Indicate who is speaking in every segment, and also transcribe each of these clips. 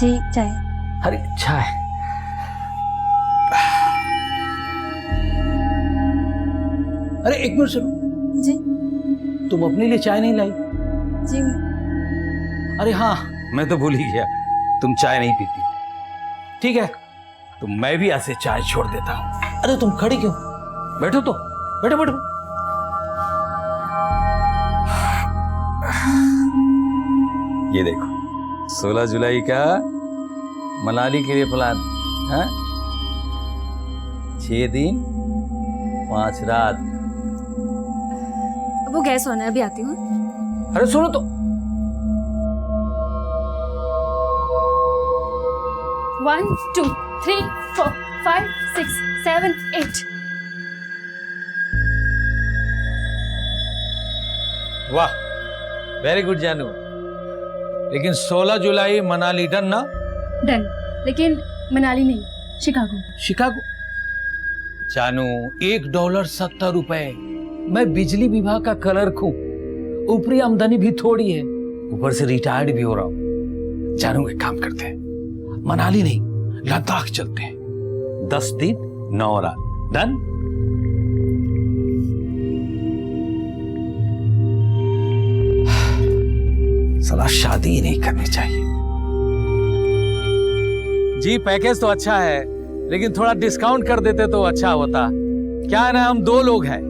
Speaker 1: जी चाय।
Speaker 2: अरे चाय। अरे एक मिनट सुनो।
Speaker 1: जी
Speaker 2: तुम अपने लिए चाय नहीं लाई?
Speaker 1: जी
Speaker 2: अरे हाँ, मैं तो भूल ही गया, तुम चाय नहीं पीती। ठीक है, तो मैं भी ऐसे चाय छोड़ देता हूँ। अरे तुम खड़ी क्यों? बैठो तो, बैठो बैठो। ये देखो, 16 जुलाई का मनाली के लिए प्लान है। 6 दिन 5 रात।
Speaker 1: वो गैस होना है, अभी आती हूँ।
Speaker 2: अरे सुनो तो।
Speaker 1: 1 2 3 4 5 6 7 8।
Speaker 2: वाह, वेरी गुड जानू। लेकिन 16 जुलाई मनाली डन ना?
Speaker 1: डन, लेकिन मनाली नहीं, शिकागो।
Speaker 2: शिकागो? जानू, $1 $70। मैं बिजली विभाग का क्लर्क हूं, ऊपरी आमदनी भी थोड़ी है, ऊपर से रिटायर्ड भी हो रहा हूं। जानू, एक काम करते हैं, मनाली नहीं लद्दाख चलते हैं। 10 दिन 9 रात। डन? साला शादी ही नहीं करनी चाहिए। जी पैकेज तो अच्छा है, लेकिन थोड़ा डिस्काउंट कर देते तो अच्छा होता। क्या है ना, हम 2 लोग हैं।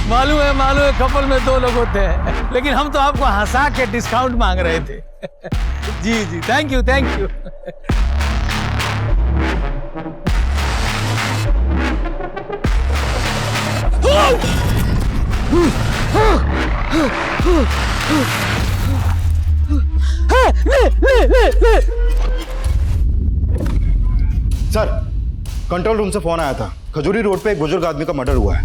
Speaker 2: मालूम है कपल में 2 लोग होते हैं, लेकिन हम तो आपको हंसा के डिस्काउंट मांग रहे थे। जी जी, thank you thank you.
Speaker 3: Sir, control room से फोन आया था, खजूरी रोड पे एक बुजुर्ग आदमी का मर्डर हुआ है।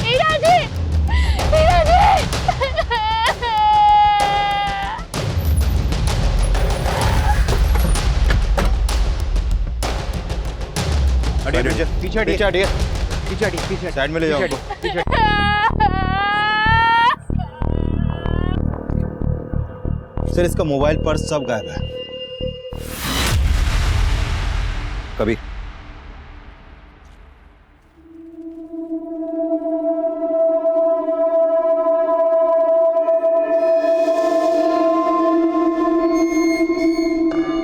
Speaker 1: हीरा जी! हीरा जी!
Speaker 3: पीछे साइड में ले जाओ उनको। सर, इसका मोबाइल पर्स सब गायब है। कभी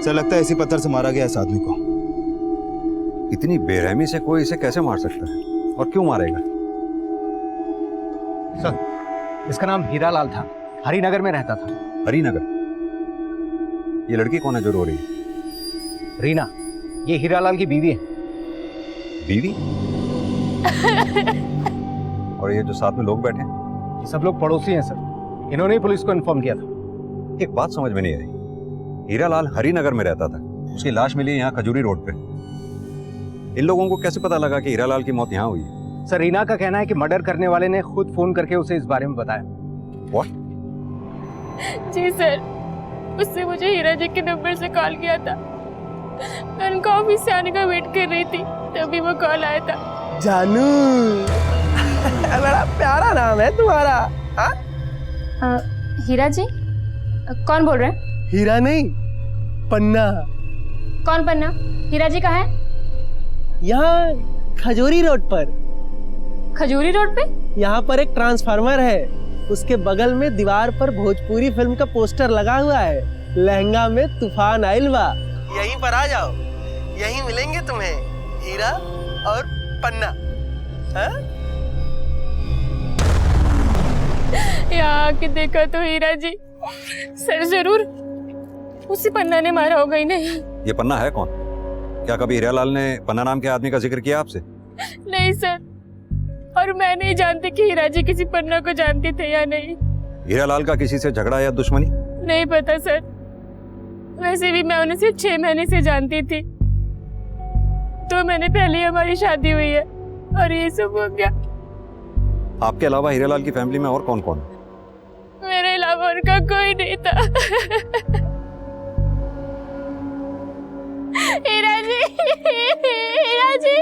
Speaker 3: सर, लगता है इसी पत्थर से मारा गया इस आदमी को।
Speaker 4: इतनी बेरहमी से कोई इसे कैसे मार सकता है, और क्यों मारेगा?
Speaker 5: सर, इसका नाम हीरा लाल था, हरिनगर में रहता था।
Speaker 4: हरिनगर? ये लड़की कौन है जो रो रही है?
Speaker 5: रीना, ये हीरा लाल की बीवी है।
Speaker 4: बीवी? और ये जो साथ में लोग बैठे हैं?
Speaker 5: ये सब लोग पड़ोसी हैं सर, इन्होंने ही पुलिस को इन्फॉर्म किया था।
Speaker 4: एक बात समझ में नहीं आई, हीरा लाल हरिनगर में रहता था, उसकी लाश मिली यहाँ खजूरी रोड पे। इन लोगों को कैसे पता लगा कि हीरा लाल की मौत यहाँ हुई है?
Speaker 5: सर, रीना का कहना है कि मर्डर करने वाले ने खुद फोन करके उसे इस बारे में बताया।
Speaker 4: What?
Speaker 1: जी सर, उससे मुझे हीरा जी के नंबर से कॉल किया था। मैं उनका ऑफिस से आने का वेट कर रही थी, तभी वो कॉल आया था।
Speaker 6: जानू, बड़ा प्यारा नाम है तुम्हारा। हाँ?
Speaker 1: हीरा जी? कौन बोल रहे हैं?
Speaker 6: हीरा नहीं, पन्ना।
Speaker 1: कौन पन्ना? हीरा जी कहाँ है?
Speaker 6: यहाँ खजूरी रोड पर।
Speaker 1: खजूरी रोड पे?
Speaker 6: यहाँ पर एक ट्रांसफार्मर है, उसके बगल में दीवार पर भोजपुरी फिल्म का पोस्टर लगा हुआ है, लहंगा में तूफान आइल बा। यहीं पर आ जाओ, यहीं मिलेंगे तुम्हें हीरा और पन्ना।
Speaker 1: यहाँ आके देखा तो हीरा जी, सर जरूर उसी पन्ना ने मारा होगा ही नहीं।
Speaker 4: ये पन्ना है कौन? क्या कभी हीरा लाल ने पन्ना नाम के आदमी का जिक्र किया आपसे?
Speaker 1: नहीं सर, और मैं नहीं जानती कि हीरा जी किसी पन्ना को जानते थे या नहीं।
Speaker 4: हीरा लाल का किसी से झगड़ा या दुश्मनी?
Speaker 1: नहीं पता सर, वैसे भी मैं उन्हें सिर्फ 6 महीने से जानती थी। 2 महीने पहले ही हमारी शादी हुई है और ये सब हो गया।
Speaker 4: आपके अलावा हीरा लाल की फैमिली में और कौन कौन है?
Speaker 1: मेरे अलावा उनका कोई नहीं था। हीरा जी, हीरा जी।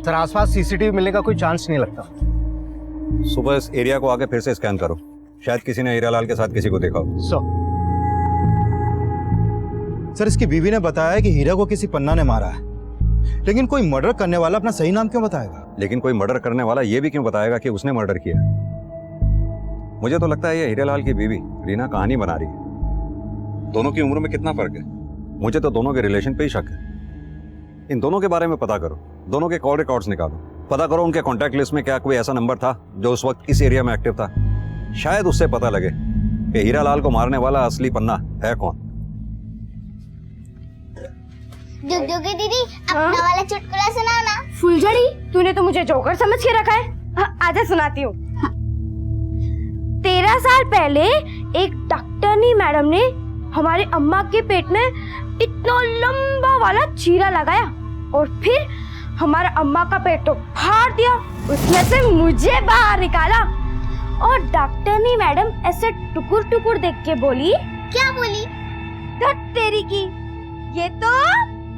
Speaker 5: सर, आसपास सीसीटीवी मिलने का कोई चांस नहीं लगता।
Speaker 4: सुबह इस एरिया को आके फिर से स्कैन करो, शायद किसी ने हीरालाल के साथ किसी को देखा हो।
Speaker 3: सर इसकी बीवी ने बताया है कि हीरा को किसी पन्ना ने मारा है, लेकिन कोई मर्डर करने वाला अपना सही नाम क्यों बताएगा?
Speaker 4: लेकिन कोई मर्डर करने वाला ये भी क्यों बताएगा कि उसने मर्डर किया? मुझे तो लगता है ये हीरालाल की बीवी रीना कहानी बना रही है। दोनों की उम्र में कितना फर्क है? मुझे तो दोनों के रिलेशन पे ही शक है। इन दोनों के बारे में पता करो, दोनों के कॉल रिकॉर्ड्स निकालो, पता करो उनके कॉन्टैक्ट लिस्ट में क्या कोई ऐसा नंबर था जो उस वक्त इस एरिया में एक्टिव था। शायद उससे पता लगे कि हीरालाल को मारने वाला असली पन्ना है कौन।
Speaker 7: डुगडुगी दीदी, अपना वाला चुटकुला सुनाओ ना।
Speaker 1: फुलझड़ी, तूने तो मुझे जोकर समझ के रखा है। आजा सुनाती हूँ। 13 साल पहले एक डॉक्टरनी मैडम ने हमारे अम्मा के पेट में इतना लंबा वाला चीरा लगाया और फिर हमारा अम्मा का पेट तो फाड़ दिया, उसमें से मुझे बाहर निकाला। और डॉक्टरनी मैडम ऐसे टुकुर टुकुर देख के बोली,
Speaker 7: क्या बोली?
Speaker 1: धत तेरी की, ये तो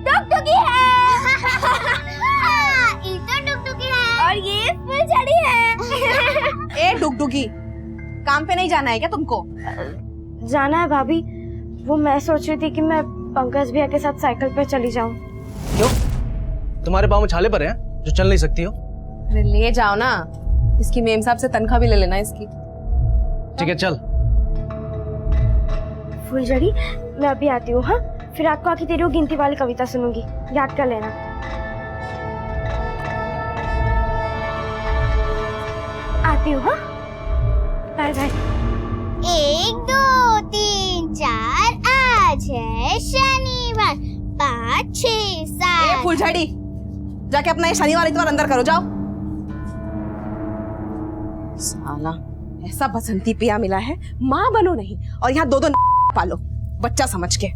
Speaker 1: डुगडुगी है।
Speaker 7: ये तो डुगडुगी है
Speaker 1: और ये फुलझड़ी है।
Speaker 8: ए डुगडुगी, काम पे नहीं जाना है क्या तुमको?
Speaker 1: जाना है भाभी, वो मैं सोच रही थी कि मैं पंकज भैया के साथ साइकिल पे चली जाऊं।
Speaker 6: क्यों? तुम्हारे पाँव में छाले पड़े हैं जो चल नहीं सकती हो?
Speaker 8: अरे ले जाओ ना, इसकी मेम साहब से तनख्वाह भी ले लेना इसकी।
Speaker 6: ठीक है चल।
Speaker 1: फुलझड़ी, मैं अभी आती हूँ। हाँ, फिर रात को आके तेरी वो गिनती वाली कविता सुनूंगी, याद कर लेना। आती हूँ। हाँ, बाय बाय।
Speaker 7: 1 2 3 4, आज है शनिवार, 5 6 7।
Speaker 8: ए फुलझड़ी, जाके अपना ये शनिवार इतवार अंदर करो, जाओ। साला ऐसा बसंती पिया मिला है, माँ बनो नहीं और यहाँ 2 पालो बच्चा समझ के।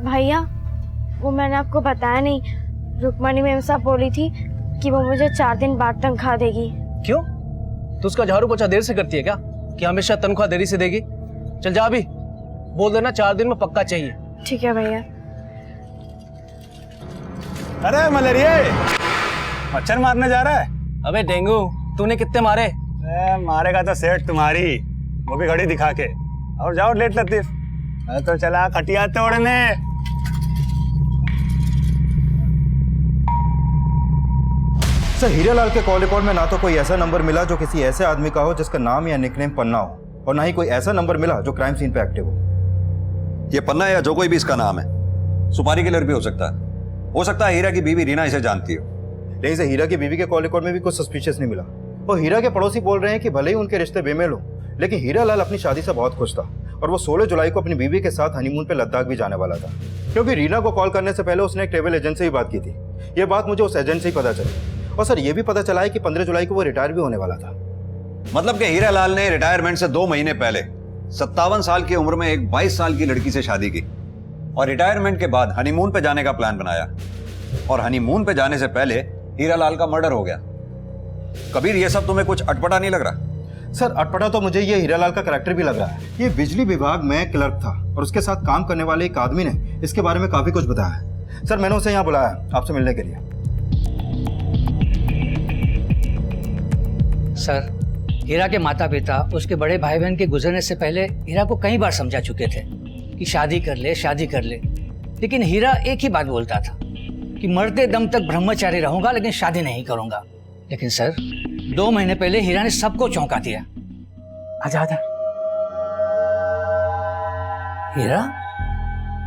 Speaker 1: भैया, वो मैंने आपको बताया नहीं, रुक्मणी मैम साहब बोली थी कि वो मुझे 4 दिन बाद तनख्वाह देगी।
Speaker 6: क्यों? तो उसका झाड़ू पोछा देर से करती है क्या कि हमेशा तनख्वाह देरी से देगी? चल जा अभी, बोल देना 4 दिन में पक्का चाहिए।
Speaker 1: ठीक है भैया।
Speaker 9: अरे मलेरिया, मच्छर मारने जा रहा है?
Speaker 6: अबे डेंगू, तूने कितने मारे?
Speaker 9: मारेगा तो सेठ तुम्हारी, वो भी घड़ी दिखा के। और जाओ लेट लतीफ, मैं तो चला खटिया तोड़ने।
Speaker 3: सर हीरालाल के कॉल रिकॉर्ड में ना तो कोई ऐसा नंबर मिला जो किसी ऐसे आदमी का हो जिसका नाम या निकनेम पन्ना हो, और ना ही कोई ऐसा नंबर मिला जो क्राइम सीन पे एक्टिव हो।
Speaker 4: ये पन्ना या जो कोई भी इसका नाम है, सुपारी किलर भी हो सकता है। हो सकता है हीरा की बीवी रीना इसे जानती हो।
Speaker 3: लेकिन से हीरा की बीवी के कॉल रिकॉर्ड में भी कुछ सस्पिशियस नहीं मिला। और हीरा के पड़ोसी बोल रहे हैं कि भले ही उनके रिश्ते बेमेल हो, लेकिन हीरालाल अपनी शादी से बहुत खुश था और वो 16 जुलाई को अपनी बीवी के साथ हनीमून पे लद्दाख भी जाने वाला था। क्योंकि रीना को कॉल करने से पहले उसने एक ट्रेवल एजेंट से ही बात की थी। ये बात मुझे उस एजेंट से ही पता चली। और सर ये भी पता चला है कि 15 जुलाई को वो रिटायर भी होने वाला था।
Speaker 4: मतलब कि हीरालाल ने रिटायरमेंट से 2 महीने पहले 57 साल की उम्र में एक 22 साल की लड़की से शादी की और रिटायरमेंट के बाद हनीमून पे जाने का प्लान बनाया। और हनीमून पे जाने से पहले हीरालाल का मर्डर हो गया। कबीर, ये सब तुम्हें कुछ अटपटा नहीं लग रहा?
Speaker 3: सर अटपटा तो मुझे ये हीरालाल का कैरेक्टर भी लग रहा है। ये बिजली विभाग में क्लर्क था और उसके साथ काम करने वाले एक आदमी ने इसके बारे में काफी कुछ बताया है। सर मैंने उसे यहाँ बुलाया आपसे मिलने के लिए।
Speaker 10: सर, हीरा के माता पिता उसके बड़े भाई बहन के गुजरने से पहले हीरा को कई बार समझा चुके थे कि शादी कर ले, शादी कर ले। लेकिन हीरा एक ही बात बोलता था कि मरते दम तक ब्रह्मचारी रहूंगा लेकिन शादी नहीं करूंगा। लेकिन सर 2 महीने पहले हीरा ने सबको चौंका दिया। आजा आजा। हीरा,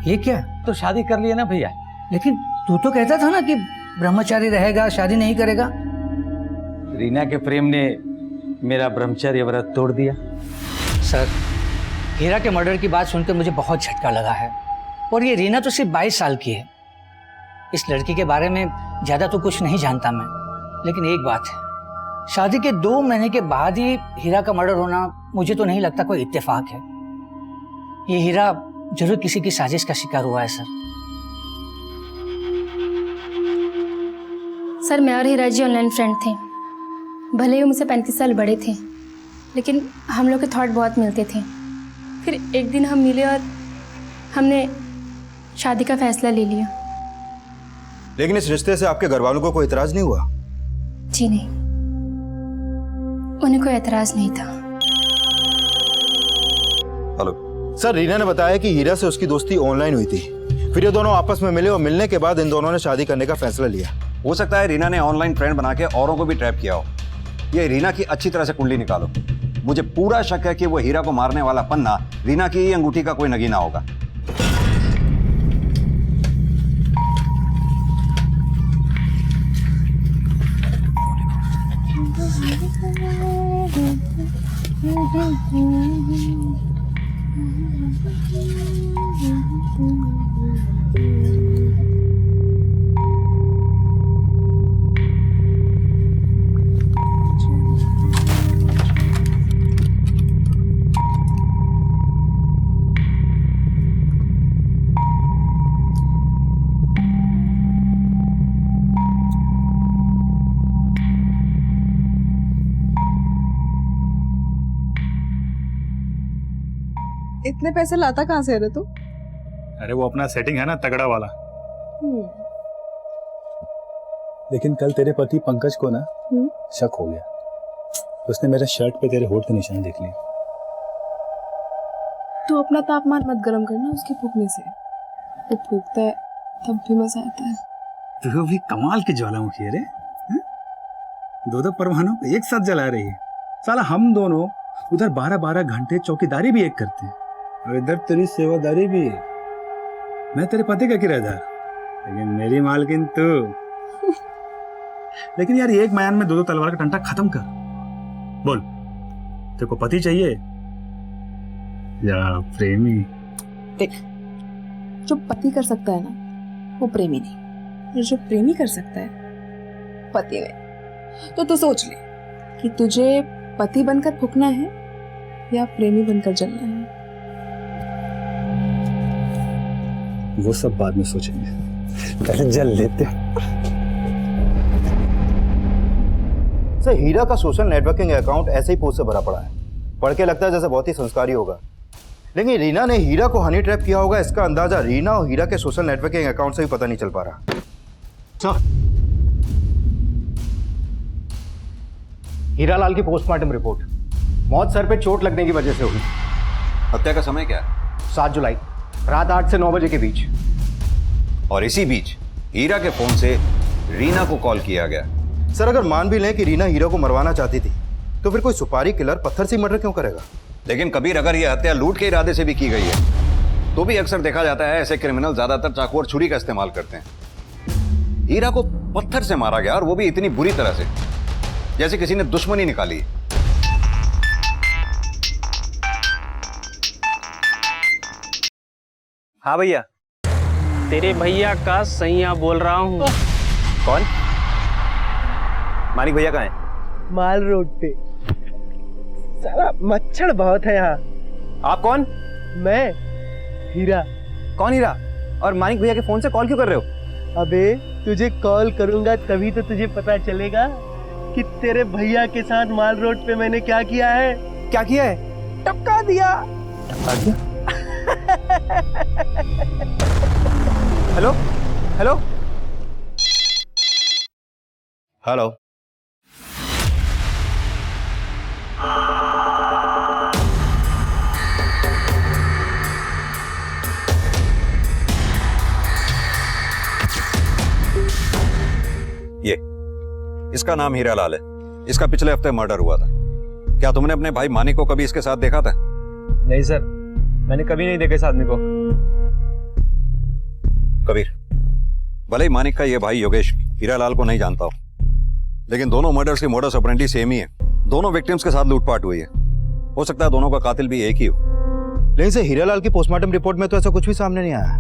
Speaker 10: ये क्या?
Speaker 2: तो शादी कर लिया ना भैया।
Speaker 10: लेकिन तू तो कहता था ना कि ब्रह्मचारी रहेगा, शादी नहीं करेगा।
Speaker 2: रीना के प्रेम ने मेरा ब्रह्मचर्य व्रत तोड़ दिया।
Speaker 10: सर, हीरा के मर्डर की बात सुनकर मुझे बहुत झटका लगा है। और ये रीना तो सिर्फ 22 साल की है। इस लड़की के बारे में ज्यादा तो कुछ नहीं जानता मैं, लेकिन एक बात है, शादी के 2 महीने के बाद ही हीरा का मर्डर होना मुझे तो नहीं लगता कोई इत्तेफाक है। ये हीरा जरूर किसी की साजिश का शिकार हुआ है।
Speaker 11: सर, मैं और हीरा जी ऑनलाइन फ्रेंड थे। भले ही मुझसे 35 साल बड़े थे, लेकिन हम लोग के थॉट बहुत मिलते थे। फिर एक दिन हम मिले और हमने शादी का फैसला ले लिया।
Speaker 3: लेकिन इस रिश्ते से आपके घर वालों को कोई इतराज नहीं हुआ?
Speaker 11: जी नहीं, उन्हें कोई एतराज नहीं था।
Speaker 4: हेलो
Speaker 3: सर, रीना ने बताया कि हीरा से उसकी दोस्ती ऑनलाइन हुई थी, फिर ये दोनों आपस में मिले और मिलने के बाद इन दोनों ने शादी करने का फैसला लिया।
Speaker 4: हो सकता है रीना ने ऑनलाइन फ्रेंड बना के औरों को भी ट्रैप किया हो। ये रीना की अच्छी तरह से कुंडली निकालो। मुझे पूरा शक है कि वो हीरा को मारने वाला पन्ना रीना की ही अंगूठी का कोई नगीना होगा।
Speaker 8: इतने पैसे लाता कहाँ से है रे तू?
Speaker 9: अरे वो अपना सेटिंग है ना तगड़ा वाला। लेकिन कल तेरे पति पंकज को ना शक हो गया, उसने मेरे शर्ट पे तेरे होठ के निशान देख लिए।
Speaker 8: तू अपना तापमान मत गर्म करना उसके फूकने से, वो फूकता है तब भी मजा आता है।
Speaker 9: तू भी कमाल की ज्वालामुखी है रे। दो परवानों को एक साथ जला रही है। साला हम दोनों उधर 12-12 घंटे चौकीदारी भी एक करते हैं और इधर तेरी सेवादारी भी है। मैं तेरे पति का किराएदार, लेकिन मेरी मालकिन तू। लेकिन यार एक म्यान में दो तलवार का टंटा खत्म कर। बोल, तेरे को पति चाहिए या प्रेमी?
Speaker 8: देख, जो पति कर सकता है ना वो प्रेमी नहीं, और जो प्रेमी कर सकता है पति नहीं। तो तू सोच ले कि तुझे पति बनकर फूकना है या प्रेमी बनकर जलना है।
Speaker 9: वो सब बाद में सोचेंगे, पहले जल लेते।
Speaker 3: सर, हीरा का सोशल नेटवर्किंग अकाउंट ऐसे ही पोस्ट से भरा पड़ा है। पढ़ के लगता है जैसे बहुत ही संस्कारी होगा, लेकिन रीना ने हीरा को हनी ट्रैप किया होगा, इसका अंदाजा रीना और हीरा के सोशल नेटवर्किंग अकाउंट से भी पता नहीं चल पा रहा।
Speaker 5: सर, हीरालाल की पोस्टमार्टम रिपोर्ट, मौत सर पे चोट लगने की वजह से हुई।
Speaker 4: हत्या का समय क्या है?
Speaker 5: 7 जुलाई रात 8 से 9 बजे के बीच।
Speaker 4: और इसी बीच हीरा के फोन से रीना को कॉल किया गया।
Speaker 3: सर, अगर मान भी लें कि रीना हीरा को मरवाना चाहती थी, तो फिर कोई सुपारी किलर पत्थर से मर्डर क्यों करेगा?
Speaker 4: लेकिन कबीर, अगर यह हत्या लूट के इरादे से भी की गई है तो भी अक्सर देखा जाता है ऐसे क्रिमिनल ज्यादातर चाकू और छुरी का इस्तेमाल करते हैं। हीरा को पत्थर से मारा गया, और वो भी इतनी बुरी तरह से जैसे किसी ने दुश्मनी निकाली।
Speaker 5: हाँ भैया,
Speaker 6: तेरे भैया का सैया बोल रहा हूँ।
Speaker 5: कौन? मानिक भैया कहाँ है?
Speaker 6: माल रोड पे। साला मच्छर बहुत है यहाँ।
Speaker 5: आप कौन?
Speaker 6: मैं हीरा।
Speaker 5: कौन हीरा? और मानिक भैया के फोन से कॉल क्यों कर रहे हो?
Speaker 6: अबे तुझे कॉल करूंगा तभी तो तुझे पता चलेगा कि तेरे भैया के साथ माल रोड पे मैंने क्या किया है।
Speaker 5: क्या किया है?
Speaker 6: टपका दिया।
Speaker 5: टपका दिया? हेलो हेलो
Speaker 3: हेलो,
Speaker 4: ये इसका नाम हीरालाल है। इसका पिछले हफ्ते मर्डर हुआ था। क्या तुमने अपने भाई मानिक को कभी इसके साथ देखा था?
Speaker 5: नहीं सर, मैंने कभी नहीं देखा इस आदमी को।
Speaker 4: कबीर, भले ही मानिक का ये भाई योगेश हीरालाल को नहीं जानता हो, लेकिन दोनों मर्डर्स की मोडस ऑपरेंडी सेम ही है। दोनों विक्टिम्स के साथ लूटपाट हुई है। हो सकता है दोनों का कातिल भी एक ही हो।
Speaker 3: लेकिन से हीरालाल की पोस्टमार्टम रिपोर्ट में तो ऐसा कुछ भी सामने नहीं आया।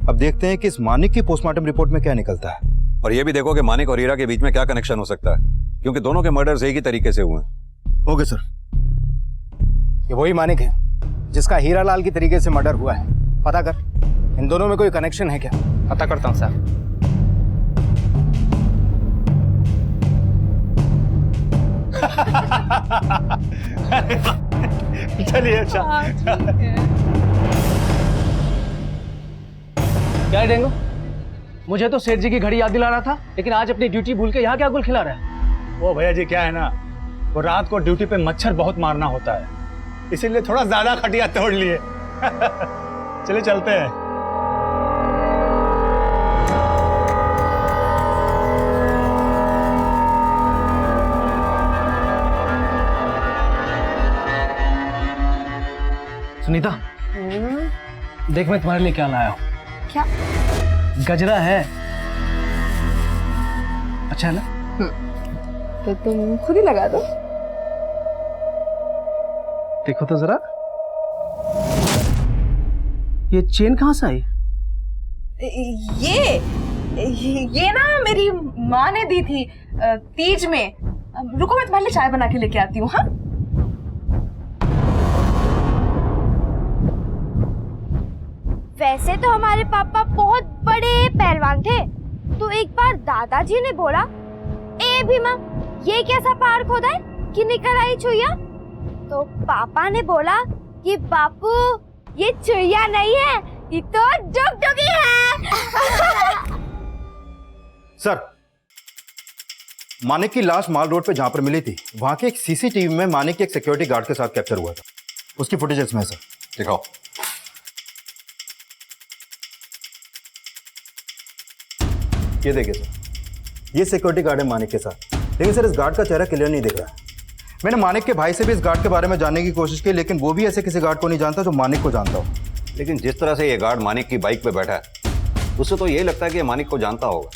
Speaker 3: अब देखते हैं कि इस मानिक की पोस्टमार्टम रिपोर्ट में क्या निकलता है।
Speaker 4: और ये भी देखो कि मानिक और हीरा के बीच में क्या कनेक्शन हो सकता है, क्योंकि दोनों के मर्डर्स एक ही तरीके से हुए हैं।
Speaker 3: Okay sir.
Speaker 5: ये वही मानिक है जिसका हीरालाल की तरीके से मर्डर हुआ है। पता कर, इन दोनों में कोई कनेक्शन है क्या? पता करता हूँ साहब।
Speaker 9: चलिए अच्छा।
Speaker 6: क्या है डेंगू? मुझे तो सेठ जी की घड़ी याद दिला रहा था, लेकिन आज अपनी ड्यूटी भूल के यहाँ क्या गुल खिला रहा है?
Speaker 9: वो भैया जी क्या है ना, वो रात को ड्यूटी पे मच्छर बहुत मारना होता है, इसीलिए थोड़ा ज्यादा खटिया तोड़ लिए। चलिए चलते हैं।
Speaker 6: सुनीता, देख मैं तुम्हारे लिए क्या लाया हूँ।
Speaker 8: क्या?
Speaker 6: गजरा है, अच्छा है ना?
Speaker 8: तो तुम खुद ही लगा दो।
Speaker 6: देखो तो जरा, ये चेन कहाँ से आई?
Speaker 8: ये ना मेरी माँ ने दी थी तीज में। रुको मैं तुम्हारे लिए चाय बना के लेके आती हूँ। हाँ,
Speaker 1: वैसे तो हमारे पापा बहुत बड़े पहलवान थे, तो एक बार दादाजी ने बोला, ए भीमा, ये कैसा पहाड़ खोदा है कि निकल आई चुईया? तो पापा ने बोला कि बापू ये चुईया नहीं है, ये तो डुगडुगी है।
Speaker 3: सर, मानिक की लाश माल रोड पे जहां पर मिली थी, वहां के एक सीसीटीवी में मानिक के एक सिक्योरिटी गार्ड के साथ कैप्चर हुआ था। उसकी फुटेज इसमें है सर,
Speaker 4: दिखाओ।
Speaker 3: ये देखिए सर, ये सिक्योरिटी गार्ड है मानिक के साथ, लेकिन सर इस गार्ड का चेहरा क्लियर नहीं दिख रहा है। मैंने मानिक के भाई से भी इस गार्ड के बारे में जानने की कोशिश की, लेकिन वो भी ऐसे किसी गार्ड को नहीं जानता जो मानिक को जानता हो।
Speaker 4: लेकिन जिस तरह से ये गार्ड मानिक की बाइक पे बैठा है, उससे तो यही लगता है कि ये मानिक को जानता होगा।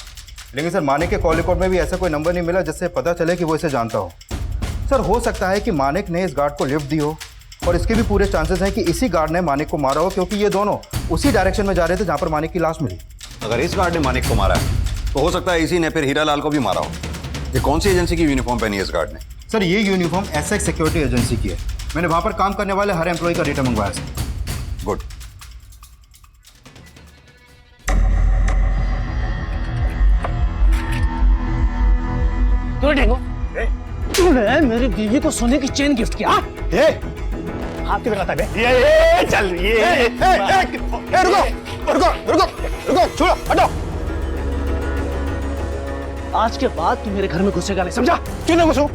Speaker 3: लेकिन सर मानिक के कॉल रिकॉर्ड में भी ऐसा कोई नंबर नहीं मिला जिससे पता चले कि वो इसे जानता हो। सर हो सकता है कि मानिक ने इस गार्ड को लिफ्ट दी हो, और इसके भी पूरे चांसेस हैं कि इसी गार्ड ने मानिक को मारा हो, क्योंकि ये दोनों उसी डायरेक्शन में जा रहे थे जहां पर मानिक की लाश मिली।
Speaker 4: अगर इस गार्ड ने मानिक को मारा है तो हो सकता है इसी ने फिर हीरालाल को भी मारा हो। ये कौन सी एजेंसी की यूनिफॉर्म पहनी है इस गार्ड ने?
Speaker 3: सर ये यूनिफॉर्म एसएक्स सिक्योरिटी एजेंसी की है। मैंने वहां पर काम करने वाले हर एम्प्लॉय का डेटा मंगवाया सर।
Speaker 4: गुड।
Speaker 6: तूने मेरी बीवी को सोने की चेन गिफ्ट किया?
Speaker 9: हाथ की लगाता है ये चल ये रुको रुको रुको रुको, छोड़ो, हटो।
Speaker 6: आज के बाद तू मेरे घर में घुसेगा नहीं, समझा?
Speaker 9: क्यों नहीं घुसूं?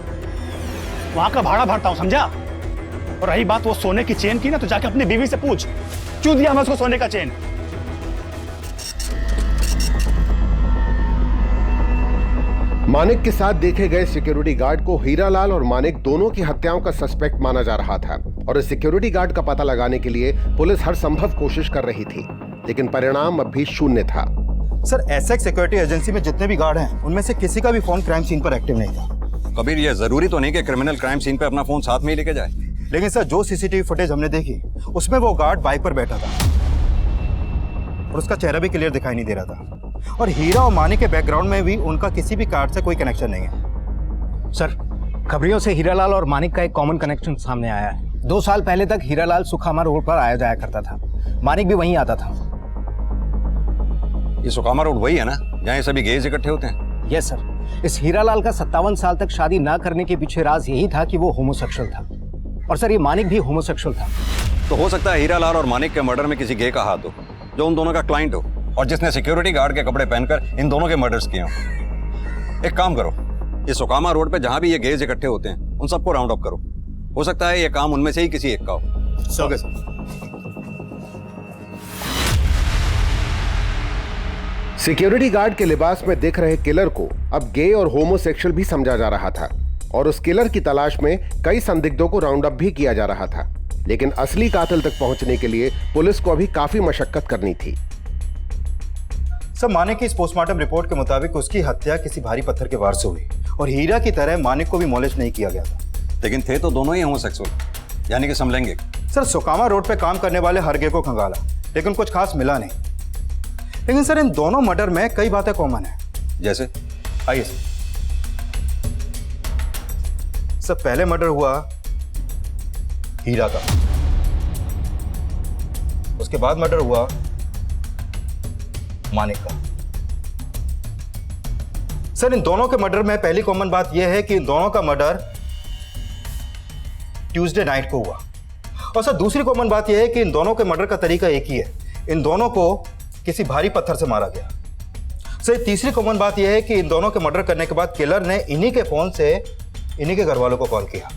Speaker 9: वहां का भाड़ा भरता हूं, समझा? और रही बात वो सोने की चेन की ना, तो जाके अपनी बीवी से पूछ, क्यों दिया मैं उसको सोने का चेन?
Speaker 12: मानिक के साथ देखे गए सिक्योरिटी गार्ड को हीरालाल और मानिक दोनों की हत्याओं का सस्पेक्ट माना जा रहा था, और इस सिक्योरिटी गार्ड का पता लगाने के लिए पुलिस हर संभव कोशिश कर रही थी, लेकिन परिणाम अब भी शून्य था।
Speaker 3: सर एसएक्स सिक्योरिटी एजेंसी में जितने भी गार्ड हैं, उनमें से किसी का भी फोन क्राइम सीन पर एक्टिव नहीं था।
Speaker 4: कबीर, ये जरूरी तो नहीं कि क्रिमिनल क्राइम सीन पे अपना फोन साथ में ही लेके जाए।
Speaker 3: लेकिन सर जो सीसीटीवी फुटेज हमने देखी, उसमें वो गार्ड बाइक पर बैठा था और उसका चेहरा भी क्लियर दिखाई नहीं दे रहा था, और हीरा और मानिक के बैकग्राउंड में भी उनका किसी भी कार्ड से कोई कनेक्शन नहीं है।
Speaker 5: सर, खबरियों से हीरालाल और मानिक का एक कॉमन कनेक्शन सामने आया है। 2 साल पहले तक हीरालाल सुखामा रोड पर आया जाया करता था, मानिक भी वहीं आता था।
Speaker 4: ये सुखामा रोड वही है ना जहाँ ये सभी गेज इकट्ठे होते हैं?
Speaker 5: Yes sir. इस हीरालाल का 57 साल तक शादी ना करने के पीछे राज यही था कि वो होमोसेक्सुअल था, और सर ये मानिक भी होमोसेक्सुअल था।
Speaker 4: तो हो सकता है हीरालाल और मानिक के मर्डर में किसी गे का हाथ हो, जो उन दोनों का क्लाइंट हो, और जिसने सिक्योरिटी गार्ड के कपड़े पहनकर इन दोनों के मर्डर्स किए हों। एक काम करो, ये सुखामा रोड पे जहां भी ये गेज इकट्ठे होते हैं, उन सबको राउंड अप करो। हो सकता है ये काम उनमें से ही किसी एक का हो।
Speaker 3: Okay sir.
Speaker 12: सिक्योरिटी गार्ड के लिबास में दिख रहे किलर को अब गे और होमोसेक्सुअल भी समझा जा रहा था, और उस किलर की तलाश में कई संदिग्धों को राउंड अप भी किया जा रहा था, लेकिन असली कातिल तक पहुंचने के लिए पुलिस को अभी काफी मशक्कत करनी थी।
Speaker 3: सर मानिक की इस पोस्टमार्टम रिपोर्ट के मुताबिक उसकी हत्या किसी भारी पत्थर के वार से हुई, और हीरा की तरह मानिक को भी मॉलेज नहीं किया गया था।
Speaker 4: लेकिन थे तो दोनों ही होमोसेक्सुअल, यानी कि समलैंगिक।
Speaker 3: सर सुखामा रोड पे काम करने वाले हर गे को खंगाला, लेकिन कुछ खास मिला नहीं। लेकिन सर इन दोनों मर्डर में कई बातें कॉमन है।
Speaker 4: जैसे?
Speaker 3: आइए सर, पहले मर्डर हुआ हीरा का, उसके बाद मर्डर हुआ मानिक का। सर इन दोनों के मर्डर में पहली कॉमन बात यह है कि इन दोनों का मर्डर ट्यूसडे नाइट को हुआ, और सर दूसरी कॉमन बात यह है कि इन दोनों के मर्डर का तरीका एक ही है। इन दोनों को किसी भारी पत्थर से मारा गया। सर तीसरी कॉमन बात यह है कि इन दोनों के मर्डर करने के बाद किलर ने इन्हीं के फोन से इन्हीं के घर वालों को कॉल किया।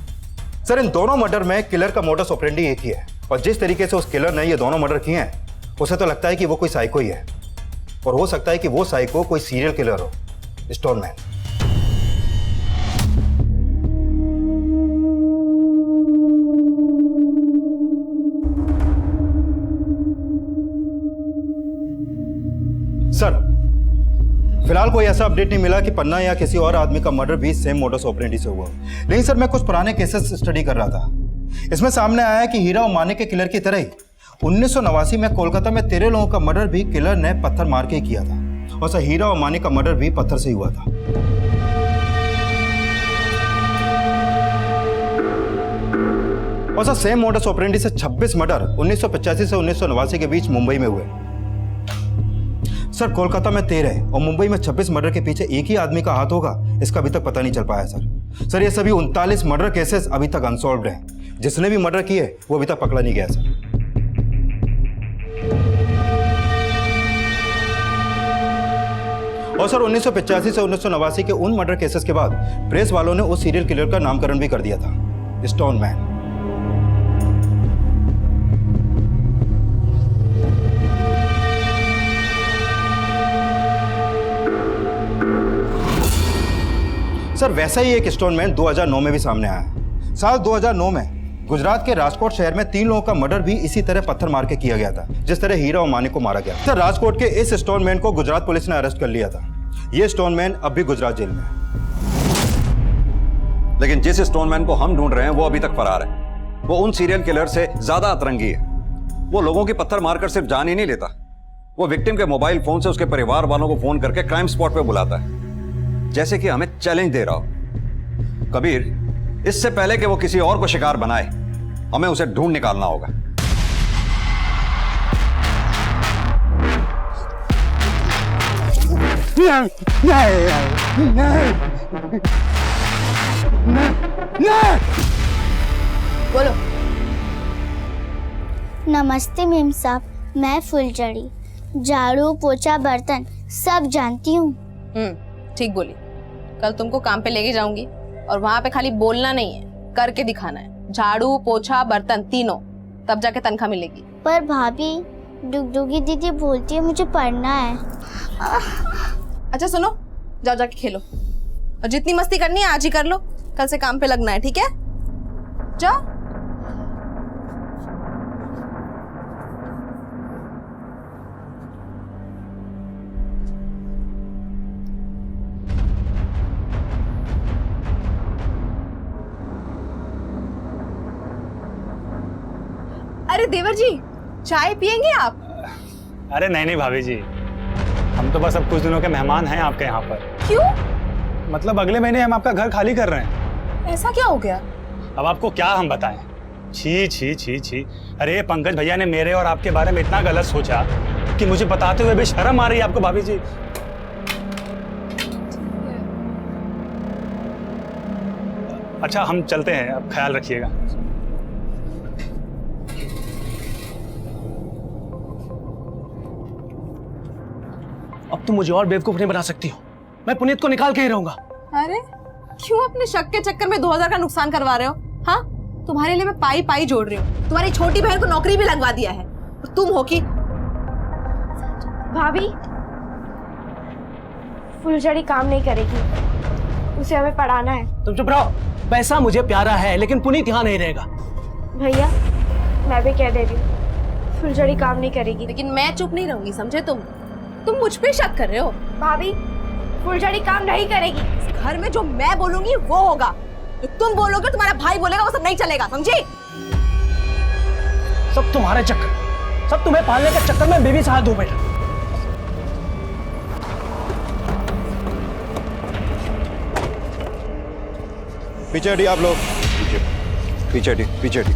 Speaker 3: सर इन दोनों मर्डर में किलर का मोडस ऑपरेंडी एक ही है, और जिस तरीके से उस किलर ने ये दोनों मर्डर किए हैं उसे तो लगता है कि वो कोई साइको ही है, और हो सकता है कि वो साइको कोई सीरियल किलर हो, स्टोनमैन। सर फिलहाल कोई ऐसा अपडेट नहीं मिला कि पन्ना या किसी और आदमी का मर्डर भी सेम मोडस ऑपरेंडी से हुआ। लेकिन सर मैं कुछ पुराने केसेस स्टडी कर रहा था, इसमें सामने आया कि हीरा और मानिक के किलर की तरह ही 1989 में कोलकाता में 13 लोगों का मर्डर भी किलर ने पत्थर मार के ही किया था, और सर हीरा और मानिक का मर्डर भी पत्थर से ही हुआ था। और सर सेम मोडस ऑपरेंडी से 26 मर्डर 1985 से 1989 के बीच मुंबई में हुए। सर कोलकाता में 13 और मुंबई में 26 मर्डर के पीछे एक ही आदमी का हाथ होगा, इसका अभी तक पता नहीं चल पाया सर। ये सभी 39 मर्डर केसेस अभी तक अनसॉल्व्ड हैं। जिसने भी मर्डर किए वो अभी तक पकड़ा नहीं गया सर। और सर 1985 से 1989 के उन मर्डर केसेस के बाद प्रेस वालों ने उस सीरियल किलर का नामकरण भी कर दिया था, स्टोनमैन। सर वैसा ही एक स्टोनमैन 2009 में भी सामने आया है। साल 2009 में गुजरात के राजकोट शहर में 3 लोगों का मर्डर भी इसी तरह पत्थर मार के किया गया था, जिस तरह हीरा और मानिक को मारा गया। सर राजकोट के इस स्टोनमैन को गुजरात पुलिस ने अरेस्ट कर लिया था। यह स्टोनमैन अब भी गुजरात जेल में है।
Speaker 4: लेकिन जिस स्टोनमैन को हम ढूंढ रहे हैं वो अभी तक फरार है। वो उन सीरियल किलर से ज्यादा अतरंगी है। वो लोगों की पत्थर मारकर सिर्फ जान ही नहीं लेता, वो विक्टिम के मोबाइल फोन से उसके परिवार वालों को फोन करके क्राइम स्पॉट पे बुलाता है, जैसे कि हमें चैलेंज दे रहा हो। कबीर, इससे पहले कि वो किसी और को शिकार बनाए, हमें उसे ढूंढ निकालना होगा।
Speaker 7: बोलो। नमस्ते मेम साहब, मैं फुलझड़ी, झाड़ू पोछा बर्तन सब जानती हूँ।
Speaker 8: ठीक बोली। कल तुमको काम पे लेके जाऊंगी और वहाँ पे खाली बोलना नहीं है, करके दिखाना है। झाड़ू पोछा बर्तन तीनों, तब जाके तनख्वाह मिलेगी।
Speaker 7: पर भाभी, डुगडुगी दीदी बोलती है मुझे पढ़ना है।
Speaker 8: अच्छा सुनो, जाओ जाके खेलो, और जितनी मस्ती करनी है आज ही कर लो, कल से काम पे लगना है, ठीक है? जाओ। अरे देवर जी, चाय पियेंगे आप?
Speaker 9: अरे नहीं भाभी जी, हम तो बस अब कुछ दिनों के मेहमान हैं आपके यहाँ पर।
Speaker 8: क्यों?
Speaker 9: मतलब अगले महीने हम आपका घर खाली कर रहे हैं।
Speaker 8: ऐसा क्या हो गया?
Speaker 9: अब आपको क्या हम बताएं? छी छी छी छी। अरे पंकज भैया ने मेरे और आपके बारे में इतना गलत सोचा कि मुझे बताते हुए भी शर्म आ रही है आपको भाभी जी। अच्छा हम चलते हैं, अब ख्याल रखिएगा।
Speaker 6: अब तुम मुझे और बेवकूफ नहीं बना सकती हो, मैं पुनीत को निकाल के ही रहूंगा।
Speaker 8: अरे क्यों अपने शक के चक्कर में 2000 का नुकसान करवा रहे हो? हाँ, तुम्हारे लिए मैं पाई पाई जोड़ रही हूँ। तुम्हारी छोटी बहन को नौकरी भी लगवा दिया है, और तुम हो कि
Speaker 1: भाभी, फुलझड़ी काम नहीं करेगी, उसे हमें पढ़ाना है।
Speaker 6: तुम चुप रहो। पैसा मुझे प्यारा है, लेकिन पुनीत यहाँ नहीं रहेगा।
Speaker 1: भैया मैं भी कह दे रही हूँ, फुलझड़ी काम नहीं करेगी।
Speaker 8: लेकिन मैं चुप नहीं रहूंगी, समझे? तुम मुझ पे शक कर रहे हो।
Speaker 1: भाभी, फुलझड़ी काम नहीं करेगी।
Speaker 8: घर में जो मैं बोलूंगी वो होगा, जो तुम बोलोगे तुम्हारा भाई बोलेगा वो सब नहीं चलेगा, समझे?
Speaker 6: सब तुम्हारे चक्कर, सब तुम्हें पालने के चक्कर में बेबी साथ दो बेटा।
Speaker 3: पीछे हटिए आप लोग,
Speaker 4: पीछे हटिए, पीछे हटिए।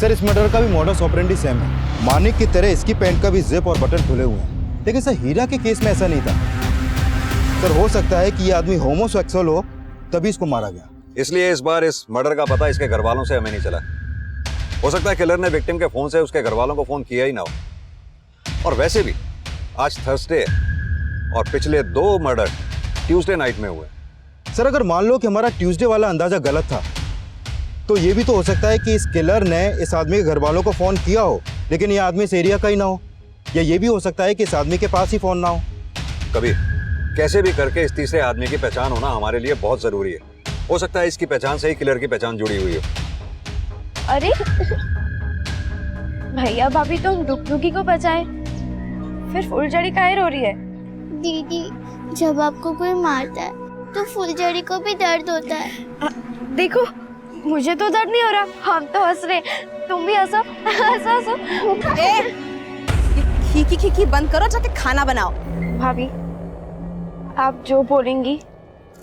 Speaker 3: सर इस मर्डर का भी मॉडस ऑपरेंडी सेम है। मानिक की तरह इसकी पैंट का भी जिप और बटन खुले हुए हैं, लेकिन सर हीरा के केस में ऐसा नहीं था। सर हो सकता है कि ये आदमी होमोसेक्सुअल हो, तभी इसको मारा गया।
Speaker 4: इसलिए इस बार इस मर्डर का पता इसके घर वालों से हमें नहीं चला। हो सकता है किलर ने विक्टिम के फोन से उसके घर वालों को फोन किया ही ना हो। और वैसे भी आज थर्सडे है और पिछले 2 मर्डर ट्यूसडे नाइट में हुए।
Speaker 3: सर अगर मान लो कि हमारा ट्यूसडे वाला अंदाजा गलत था, तो ये भी तो हो सकता है कि इस किलर ने इस आदमी के घर वालों को फोन किया हो, लेकिन ये आदमी इस एरिया का ही ना हो। या ये भी हो सकता है कि इस आदमी के पास ही फोन ना हो।
Speaker 4: कबीर, कैसे भी करके इस तीसरे आदमी की पहचान होना हमारे लिए बहुत जरूरी है। हो सकता है इसकी पहचान से ही किलर की पहचान जुड़ी हुई हो।
Speaker 1: अरे भैया भाभी तो डुगडुगी को बचाए, फिर फुलझड़ी काहे रो रही है?
Speaker 7: दीदी, जब आपको कोई मारता है तो फुलझड़ी को भी दर्द होता है।
Speaker 1: देखो, मुझे तो दर्द नहीं हो रहा, हम तो हंस रहे, तुम भी हंसो हंसो हंसो।
Speaker 8: खीखी खीखी बंद करो, जाके खाना बनाओ।
Speaker 1: भाभी, आप जो बोलेंगी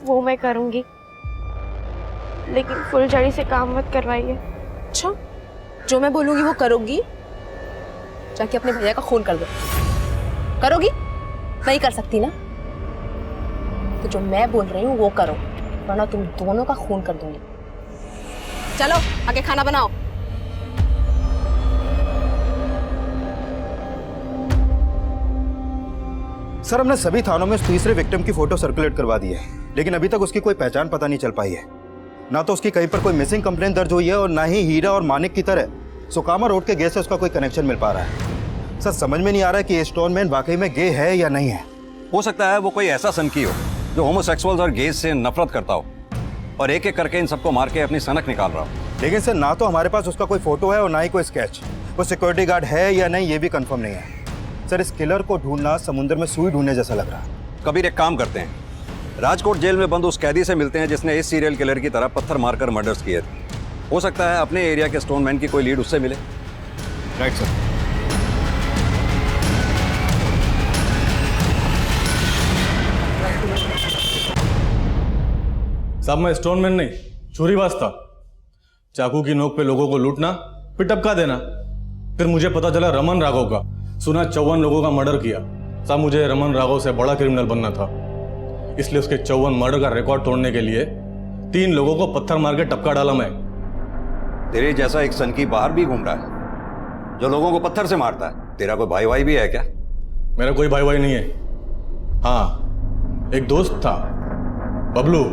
Speaker 1: वो मैं करूंगी, लेकिन फुलझड़ी से काम मत करवाइए।
Speaker 8: अच्छा, जो मैं बोलूंगी वो करोगी? जाके अपने भैया का खून कर दो। करोगी? नहीं कर सकती ना? तो जो मैं बोल रही हूँ वो करो, वरना तुम दोनों का खून कर दूंगी। चलो आगे खाना बनाओ।
Speaker 3: सर हमने सभी थानों में उस तीसरे विक्टिम की फोटो सर्कुलेट करवा दी है, लेकिन अभी तक उसकी कोई पहचान पता नहीं चल पाई है। ना तो उसकी कहीं पर कोई मिसिंग कंप्लेंट दर्ज हुई है और ना ही हीरा और मानिक की तरह सुकामा रोड के गे से उसका कोई कनेक्शन मिल पा रहा है। सर समझ में नहीं आ रहा है कि ये स्टोनमैन वाकई में गे है या नहीं है।
Speaker 4: हो सकता है वो कोई ऐसा सनकी हो जो होमोसेक्सुअल्स और गेज से नफरत करता हो और एक एक करके इन सबको मार के अपनी सनक निकाल रहा हो।
Speaker 3: लेकिन सर ना तो हमारे पास उसका कोई फोटो है और ना ही कोई स्केच। वो सिक्योरिटी गार्ड है या नहीं ये भी कंफर्म नहीं है। सर इस किलर को ढूंढना समुद्र में सुई ढूंढने जैसा लग रहा है।
Speaker 4: कबीर, एक काम करते हैं, राजकोट जेल में बंद उस कैदी से मिलते हैं जिसने इस सीरियल किलर की तरह पत्थर मारकर मर्डर्स किए थे। हो सकता है अपने एरिया के स्टोनमैन की कोई लीड उससे मिले।
Speaker 3: Right sir.
Speaker 13: साहब मैं स्टोनमैन नहीं, चोरीबाज था। चाकू की नोक पे लोगों को लूटना, फिर टपका देना। फिर मुझे पता चला रमन राघव का, सुना 54 लोगों का मर्डर किया। साहब मुझे रमन राघव से बड़ा क्रिमिनल बनना था, इसलिए उसके 54 मर्डर का रिकॉर्ड तोड़ने के लिए 3 लोगों को पत्थर मार के टपका डाला मैं।
Speaker 4: तेरे जैसा एक सनकी बाहर भी घूम रहा है जो लोगों को पत्थर से मारता है। तेरा कोई भाई भाई भी है क्या?
Speaker 13: मेरा कोई भाई भाई नहीं है। हाँ, एक दोस्त था बबलू।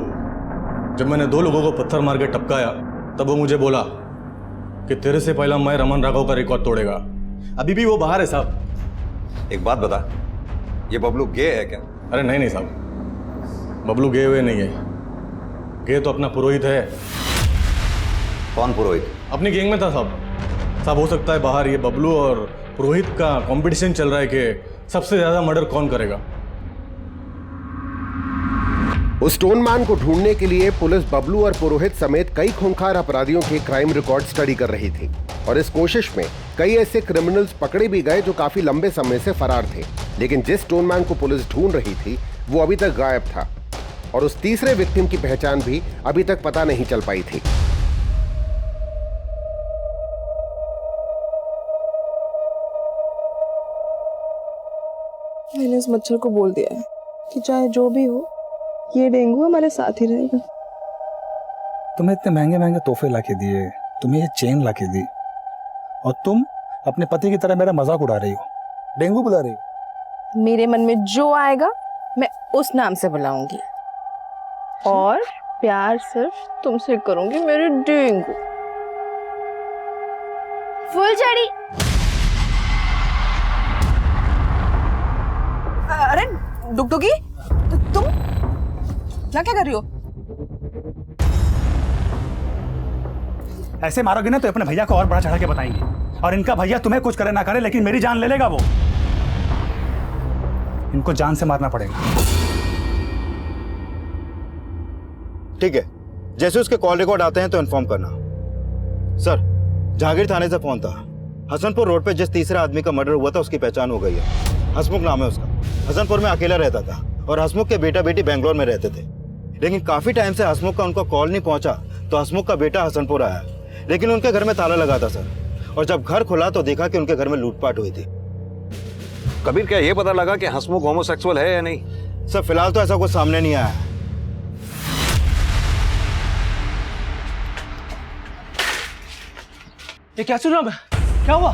Speaker 13: जब मैंने 2 लोगों को पत्थर मार के टपकाया तब वो मुझे बोला कि तेरे से पहला मैं रमन राघव का रिकॉर्ड तोड़ेगा। अभी भी वो बाहर है साहब।
Speaker 4: एक बात बता, ये बबलू गे है क्या?
Speaker 13: अरे नहीं नहीं साहब, बबलू गे हुए नहीं है। गे तो अपना पुरोहित है।
Speaker 4: कौन पुरोहित?
Speaker 13: अपनी गैंग में था साहब। साहब हो सकता है बाहर ये बबलू और पुरोहित का कंपटीशन चल रहा है कि सबसे ज्यादा मर्डर कौन करेगा।
Speaker 12: उस स्टोनमैन को ढूंढने के लिए पुलिस बबलू और पुरोहित समेत कई खूंखार अपराधियों के क्राइम रिकॉर्ड स्टडी कर रही थी और इस कोशिश में कई ऐसे क्रिमिनल्स पकड़े भी गए जो काफी लंबे समय से फरार थे। लेकिन जिस स्टोनमैन को पुलिस ढूंढ रही थी वो अभी तक गायब था और उस तीसरे विक्टिम की पहचान भी अभी तक पता नहीं चल पाई थी।
Speaker 8: मैंने उस मच्छर को बोल दिया है कि चाहे जो भी हो ये डेंगू हमारे साथ ही रहेगा।
Speaker 9: तुम्हें इतने महंगे महंगे तोहफे लाके दिए, तुम्हें ये चेन लाके दी, और तुम अपने पति की तरह मेरा मजाक उड़ा रही हो, डेंगू बुला रही हो।
Speaker 8: मेरे मन में जो आएगा मैं उस नाम से बुलाऊंगी और प्यार सिर्फ तुमसे करूंगी मेरे डेंगू।
Speaker 1: फुलझड़ी।
Speaker 8: अरे डुगडुगी, तुम क्या कर रही हो?
Speaker 9: ऐसे मारोगे ना तो अपने भैया को और बड़ा चढ़ा के बताएंगे, और इनका भैया तुम्हें कुछ करे ना करे लेकिन मेरी जान ले लेगा वो। इनको जान से मारना पड़ेगा।
Speaker 3: ठीक है, जैसे उसके कॉल रिकॉर्ड आते हैं तो इन्फॉर्म करना। सर जहांगीर थाने से फोन था। हसनपुर रोड पे जिस तीसरे आदमी का मर्डर हुआ था उसकी पहचान हो गई है। हसमुख नाम है उसका। हसनपुर में अकेला रहता था और हसमुख के बेटा बेटी बेंगलोर में रहते थे, लेकिन काफी टाइम से हसमुख का उनका कॉल नहीं पहुंचा तो हसमुख का बेटा हसनपुर आया, लेकिन उनके घर में ताला लगा था सर। और जब घर खुला तो देखा कि उनके घर में लूटपाट हुई थी।
Speaker 4: कबीर, क्या ये पता लगा कि हसमुख होमोसेक्सुअल है या नहीं?
Speaker 3: सर फिलहाल तो ऐसा कुछ सामने नहीं आया है।
Speaker 6: ये क्या सुन रहा मैं? क्या हुआ?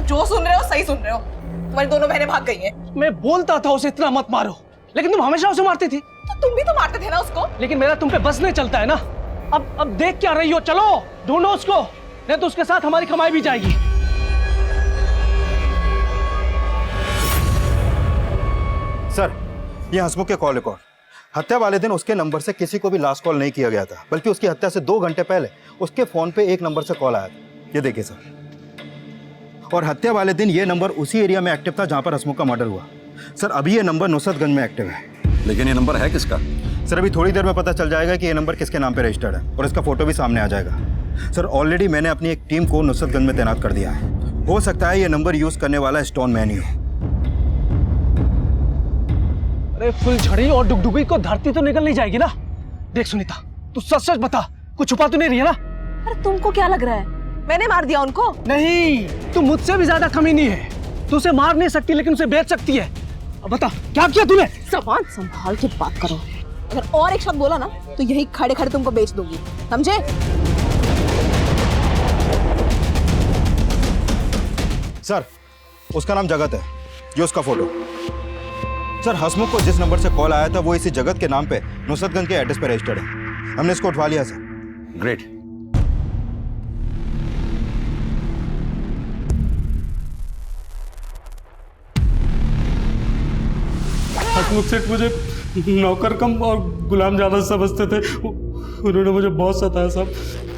Speaker 8: जो सुन रहे हो सही सुन रहे हो, तुम्हारी दोनों बहनें भाग गई हैं।
Speaker 6: मैं बोलता था उसे इतना मत मारो, लेकिन तुम हमेशा उसे मारती थी।
Speaker 8: तो तुम भी तो मारते थे ना उसको।
Speaker 6: लेकिन मेरा तुम पे बस नहीं चलता है ना। अब देख क्या रही हो, चलो ढूंढो उसको, नहीं तो उसके साथ हमारी कमाई भी जाएगी।
Speaker 3: सर, ये हंसमुख के कॉल रिकॉर्ड। हत्या वाले दिन उसके नंबर से किसी को भी लास्ट कॉल नहीं किया गया था, बल्कि उसकी हत्या से 2 घंटे पहले उसके फोन पे एक नंबर से कॉल आया था। ये देखिए सर। और हत्या वाले दिन ये नंबर उसी एरिया में एक्टिव था जहां पर हंसमुख का मर्डर हुआ। सर, अभी ये नंबर नुसरतगंज में एक्टिव है।
Speaker 4: लेकिन ये नंबर है किसका?
Speaker 3: सर, अभी थोड़ी देर में पता चल जाएगा कि ये नंबर किसके नाम पे रजिस्टर्ड है और इसका फोटो भी सामने आ जाएगा। सर, ऑलरेडी मैंने अपनी एक टीम को नुसरतगंज में तैनात कर दिया है। हो सकता है ये नंबर यूज करने वाला स्टोन मैन ही हो।
Speaker 6: अरे फुलझड़ी और डुगडुगी को धरती तो निकल नहीं जाएगी ना। देख सुनीता, तू सच सच बता, कुछ छुपा तो नहीं रही है ना?
Speaker 8: अरे तुमको क्या लग रहा है मैंने मार दिया उनको?
Speaker 6: नहीं, तू मुझसे भी ज्यादा कमीनी है। तू उसे मार नहीं सकती लेकिन उसे बेच सकती है। अब बता क्या किया तूने?
Speaker 8: जबान संभाल के बात करो, अगर और एक शब्द बोला ना तो यही खड़े खड़े तुमको बेच दूंगी, समझे?
Speaker 3: सर, उसका नाम जगत है, ये उसका फोटो। सर, हंसमुख को जिस नंबर से कॉल आया था वो इसी जगत के नाम पे नुसरतगंज के एड्रेस पे रजिस्टर्ड है। हमने इसको उठवा लिया सर।
Speaker 4: ग्रेट।
Speaker 13: हसमुख सेठ मुझे नौकर कम और गुलाम ज़्यादा समझते थे। उन्होंने मुझे बहुत सताया साहब।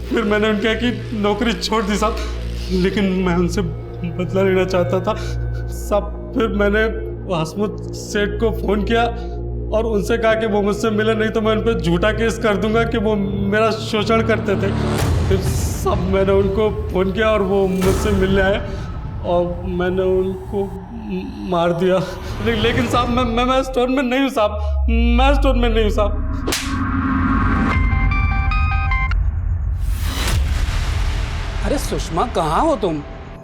Speaker 13: फिर मैंने उनके की नौकरी छोड़ दी साहब, लेकिन मैं उनसे बदला लेना चाहता था साहब। फिर मैंने हसमुख सेठ को फ़ोन किया और उनसे कहा कि वो मुझसे मिले, नहीं तो मैं उन पर झूठा केस कर दूंगा कि वो मेरा शोषण करते थे। फिर सब मैंने उनको फ़ोन किया और वो मुझसे मिलने आए और मैंने उनको मार दिया। लेकिन साहब मैं स्टोन में नहीं हूँ साहब, मैं स्टोन में नहीं हूँ साहब।
Speaker 14: अरे सुषमा, कहाँ हो तुम?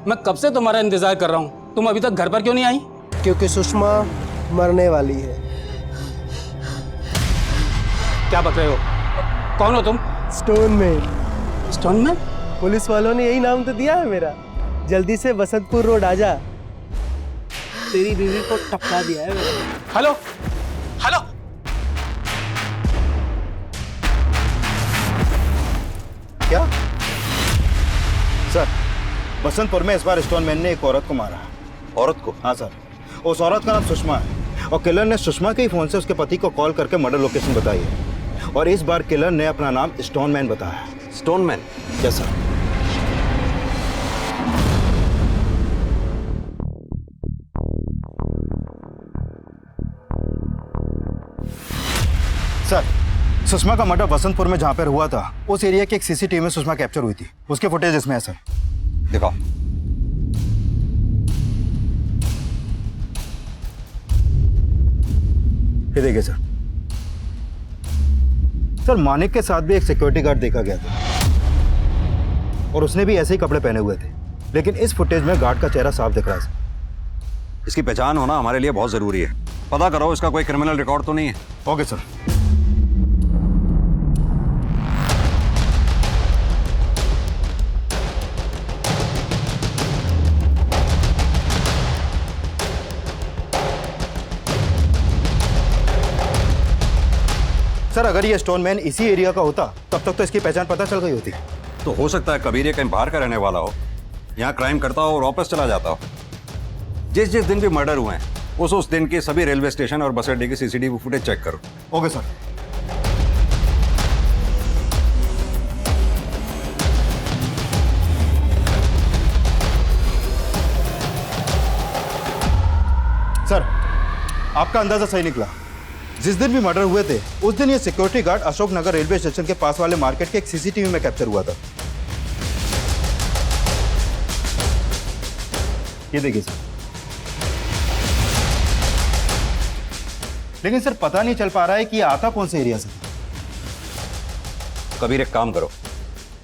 Speaker 14: मैं कब से तुम्हारा इंतजार कर रहा हूँ, तुम अभी तक घर पर क्यों नहीं आई?
Speaker 6: क्योंकि सुषमा मरने वाली है।
Speaker 14: क्या बक रहे हो? कौन हो तुम?
Speaker 6: Stone man.
Speaker 14: Stone man?
Speaker 6: Police वालों ने यही नाम तो दिया है मेरा। जल्दी से बसंतपुर रोड आजा, तेरी बीवी को टपका दिया है मैंने।
Speaker 14: हेलो हेलो,
Speaker 3: क्या? सर, बसंतपुर में इस बार स्टोन मैन ने एक औरत को मारा।
Speaker 4: औरत को?
Speaker 3: हाँ सर, उस औरत का नाम सुषमा है और किलर ने सुषमा के ही फोन से उसके पति को कॉल करके मर्डर लोकेशन बताई है। और इस बार किलर ने अपना नाम स्टोन मैन बताया है।
Speaker 4: Stone man?
Speaker 3: Yes sir. Sir, Sushma का मर्डर बसंतपुर में जहां पर हुआ था उस एरिया के एक सीसीटीवी में सुषमा कैप्चर हुई थी। उसके फुटेज इसमें है सर।
Speaker 4: दिखाओ।
Speaker 3: ये देखिए सर। सर, मानिक के साथ भी एक सिक्योरिटी गार्ड देखा गया था और उसने भी ऐसे ही कपड़े पहने हुए थे, लेकिन इस फुटेज में गार्ड का चेहरा साफ दिख रहा है सर।
Speaker 4: इसकी पहचान होना हमारे लिए बहुत जरूरी है। पता करो इसका कोई क्रिमिनल रिकॉर्ड तो नहीं है।
Speaker 3: Okay sir. सर, अगर ये स्टोन मैन इसी एरिया का होता तब तक तो इसकी पहचान पता चल गई होती।
Speaker 4: तो हो सकता है कबीर ये कहीं बाहर का रहने वाला हो, यहाँ क्राइम करता हो और वापस चला जाता हो। जिस जिस दिन भी मर्डर हुए हैं उस दिन के सभी रेलवे स्टेशन और बस अड्डे की सीसीटीवी फुटेज चेक करो।
Speaker 3: Okay sir. सर, आपका अंदाजा सही निकला। जिस दिन भी मर्डर हुए थे उस दिन ये security guard Ashok Nagar railway station के पास वाले मार्केट के एक सीसीटीवी में कैप्चर हुआ था। ये देखिए सर। लेकिन सर, पता नहीं चल पा रहा है कि ये आता कौन से एरिया से था।
Speaker 4: कबीर एक काम करो,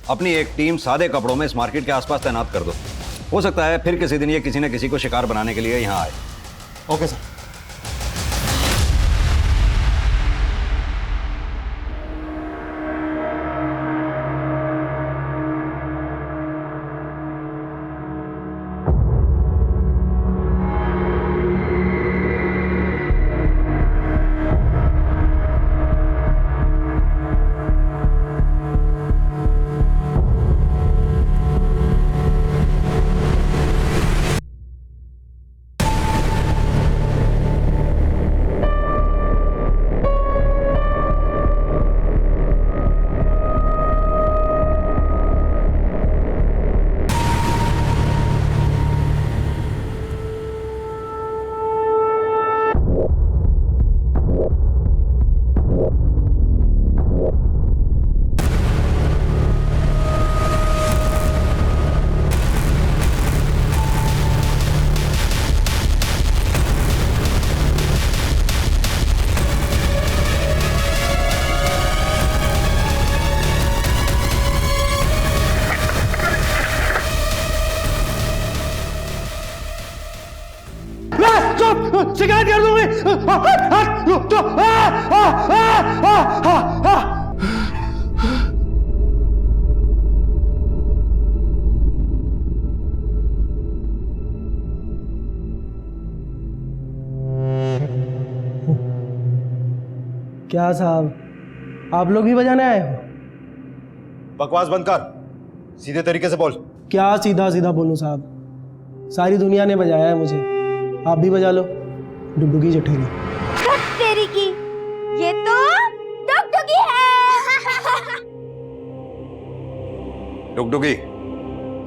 Speaker 4: अपनी एक टीम सादे कपड़ों में इस मार्केट के आसपास तैनात कर दो। हो सकता है फिर किसी दिन ये किसी न किसी को शिकार बनाने के लिए यहाँ आए।
Speaker 3: Okay sir.
Speaker 6: शिकायत कर दूंगी। क्या साहब, आप लोग भी बजाने आए हो?
Speaker 3: बकवास बंद कर, सीधे तरीके से बोल।
Speaker 6: क्या सीधा सीधा बोलूं साहब, सारी दुनिया ने बजाया है मुझे, आप भी बजा लो। डुगडुगी जठेरी।
Speaker 1: तेरी की, ये तो डुगडुगी है।
Speaker 4: डुगडुगी,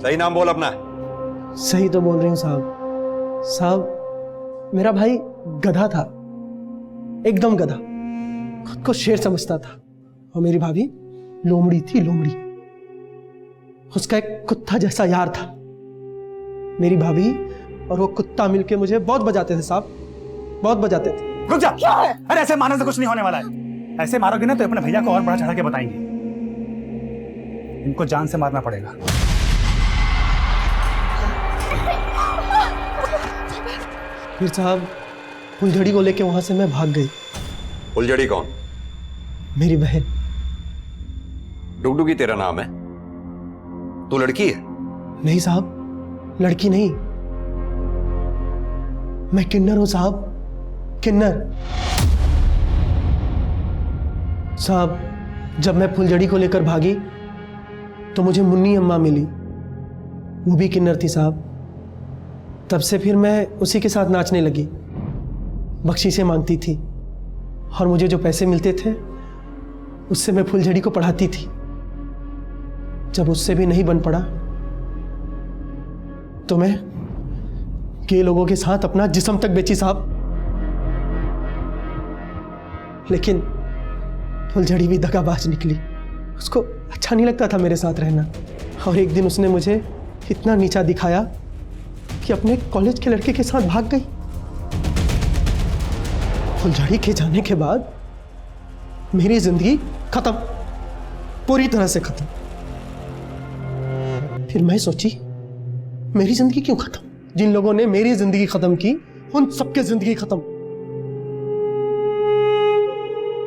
Speaker 4: सही नाम बोल अपना।
Speaker 6: सही तो बोल रही हूँ साहब। साहब, मेरा भाई गधा था, एकदम गधा, खुद को शेर समझता था। और मेरी भाभी लोमड़ी थी, लोमड़ी। उसका एक कुत्ता जैसा यार था। मेरी भाभी और वो कुत्ता मिलके मुझे बहुत बजाते थे साहब, बहुत बजाते थे।
Speaker 9: रुक जा। अरे ऐसे मारने से कुछ नहीं होने वाला है। ऐसे मारोगे ना तो अपने भैया को और बड़ा चढ़ा के बताएंगे। इनको जान से मारना पड़ेगा।
Speaker 6: फिर साहब फुलझड़ी को लेके वहां से मैं भाग गई।
Speaker 4: फुलझड़ी कौन?
Speaker 6: मेरी बहन।
Speaker 4: डुगडुगी तेरा नाम है? तू लड़की है?
Speaker 6: नहीं साहब, लड़की नहीं, मैं किन्नर हूं साहब, किन्नर। साहब, जब मैं फुलझड़ी को लेकर भागी तो मुझे मुन्नी अम्मा मिली, वो भी किन्नर थी साहब। तब से फिर मैं उसी के साथ नाचने लगी, बख्शीशें मांगती थी और मुझे जो पैसे मिलते थे उससे मैं फुलझड़ी को पढ़ाती थी। जब उससे भी नहीं बन पड़ा तो मैं के लोगों के साथ अपना जिस्म तक बेची साहब। लेकिन फुलझड़ी भी दगाबाज निकली, उसको अच्छा नहीं लगता था मेरे साथ रहना। और एक दिन उसने मुझे इतना नीचा दिखाया कि अपने कॉलेज के लड़के के साथ भाग गई। फुलझड़ी के जाने के बाद मेरी जिंदगी खत्म, पूरी तरह से खत्म। फिर मैं सोची, मेरी जिंदगी क्यों खत्म? जिन लोगों ने मेरी जिंदगी खत्म की उन सबकी जिंदगी खत्म।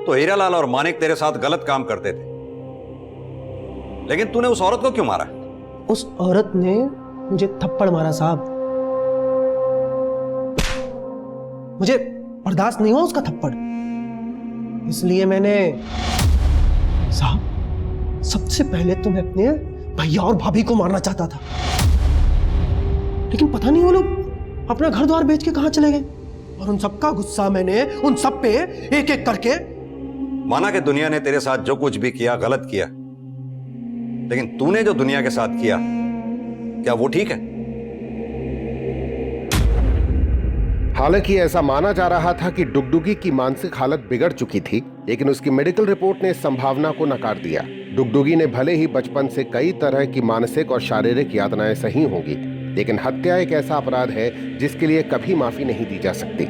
Speaker 4: तो हीरालाल और मानिक तेरे साथ गलत काम करते थे, लेकिन तूने उस औरत को क्यों मारा?
Speaker 6: उस औरत ने मुझे थप्पड़ मारा साहब, मुझे बर्दाश्त नहीं हुआ उसका थप्पड़, इसलिए मैंने साहब सबसे पहले तो मैं अपने भैया और भाभी को मारना चाहता था, लेकिन पता नहीं वो लोग अपना घर द्वार बेच के कहां चले गए। और उन सबका गुस्सा मैंने उन सब पे एक एक करके।
Speaker 4: माना कि दुनिया ने तेरे साथ जो कुछ भी किया गलत किया, लेकिन तूने जो दुनिया के साथ किया, क्या वो ठीक है?
Speaker 12: हालांकि ऐसा माना जा रहा था कि डुगडुगी की मानसिक हालत बिगड़ चुकी थी, लेकिन उसकी मेडिकल रिपोर्ट ने इस संभावना को नकार दिया। डुगडुगी ने भले ही बचपन से कई तरह की मानसिक और शारीरिक यातनाएं सही होंगी, लेकिन हत्या एक ऐसा अपराध है जिसके लिए कभी माफी नहीं दी जा सकती।